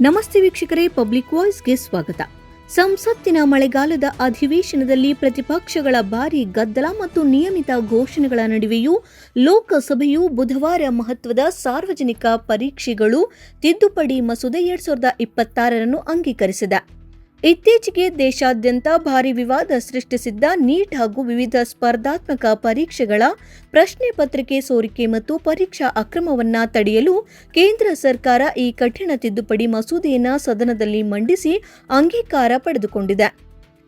ನಮಸ್ತೆ ವೀಕ್ಷಕರೇ, ಪಬ್ಲಿಕ್ ವಾಯ್ಸ್ಗೆ ಸ್ವಾಗತ. ಸಂಸತ್ತಿನ ಮಳೆಗಾಲದ ಅಧಿವೇಶನದಲ್ಲಿ ಪ್ರತಿಪಕ್ಷಗಳ ಭಾರೀ ಗದ್ದಲ ಮತ್ತು ನಿಯಮಿತ ಘೋಷಣೆಗಳ ನಡುವೆಯೂ ಲೋಕಸಭೆಯು ಬುಧವಾರ ಮಹತ್ವದ ಸಾರ್ವಜನಿಕ ಪರೀಕ್ಷೆಗಳು ತಿದ್ದುಪಡಿ ಮಸೂದೆ 2026 ಅಂಗೀಕರಿಸಿದೆ. ಇತ್ತೀಚೆಗೆ ದೇಶಾದ್ಯಂತ ಭಾರೀ ವಿವಾದ ಸೃಷ್ಟಿಸಿದ್ದ ನೀಟ್ ಹಾಗೂ ವಿವಿಧ ಸ್ಪರ್ಧಾತ್ಮಕ ಪರೀಕ್ಷೆಗಳ ಪ್ರಶ್ನೆ ಪತ್ರಿಕೆ ಸೋರಿಕೆ ಮತ್ತು ಪರೀಕ್ಷಾ ಅಕ್ರಮವನ್ನು ತಡೆಯಲು ಕೇಂದ್ರ ಸರ್ಕಾರ ಈ ಕಠಿಣ ತಿದ್ದುಪಡಿ ಮಸೂದೆಯನ್ನು ಸದನದಲ್ಲಿ ಮಂಡಿಸಿ ಅಂಗೀಕಾರ ಪಡೆದುಕೊಂಡಿದೆ.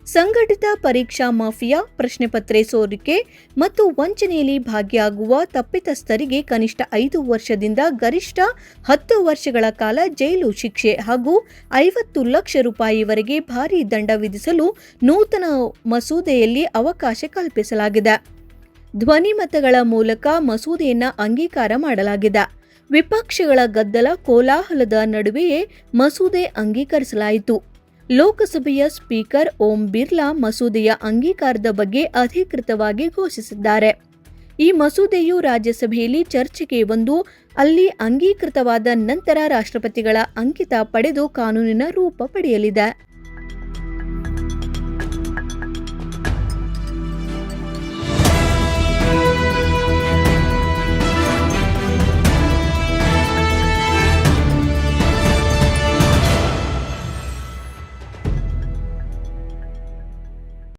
ಸಂಘಟಿತ ಪರೀಕ್ಷಾ ಮಾಫಿಯಾ, ಪ್ರಶ್ನೆ ಪತ್ರೆ ಸೋರಿಕೆ ಮತ್ತು ವಂಚನೆಯಲ್ಲಿ ಭಾಗಿಯಾಗುವ ತಪ್ಪಿತಸ್ಥರಿಗೆ ಕನಿಷ್ಠ 5 ವರ್ಷದಿಂದ ಗರಿಷ್ಠ 10 ವರ್ಷಗಳ ಕಾಲ ಜೈಲು ಶಿಕ್ಷೆ ಹಾಗೂ 50 ಲಕ್ಷ ರೂಪಾಯಿವರೆಗೆ ಭಾರೀ ದಂಡ ವಿಧಿಸಲು ನೂತನ ಮಸೂದೆಯಲ್ಲಿ ಅವಕಾಶ ಕಲ್ಪಿಸಲಾಗಿದೆ. ಧ್ವನಿಮತಗಳ ಮೂಲಕ ಮಸೂದೆಯನ್ನು ಅಂಗೀಕಾರ ಮಾಡಲಾಗಿದೆ. ವಿಪಕ್ಷಗಳ ಗದ್ದಲ ಕೋಲಾಹಲದ ನಡುವೆಯೇ ಮಸೂದೆ ಅಂಗೀಕರಿಸಲಾಯಿತು. ಲೋಕಸಭೆಯ ಸ್ಪೀಕರ್ ಓಂ ಬಿರ್ಲಾ ಮಸೂದೆಯ ಅಂಗೀಕಾರದ ಬಗ್ಗೆ ಅಧಿಕೃತವಾಗಿ ಘೋಷಿಸಿದ್ದಾರೆ. ಈ ಮಸೂದೆಯು ರಾಜ್ಯಸಭೆಯಲ್ಲಿ ಚರ್ಚೆಗೆ ಬಂದು ಅಲ್ಲಿ ಅಂಗೀಕೃತವಾದ ನಂತರ ರಾಷ್ಟ್ರಪತಿಗಳ ಅಂಕಿತ ಪಡೆದು ಕಾನೂನಿನ ರೂಪ ಪಡೆಯಲಿದೆ.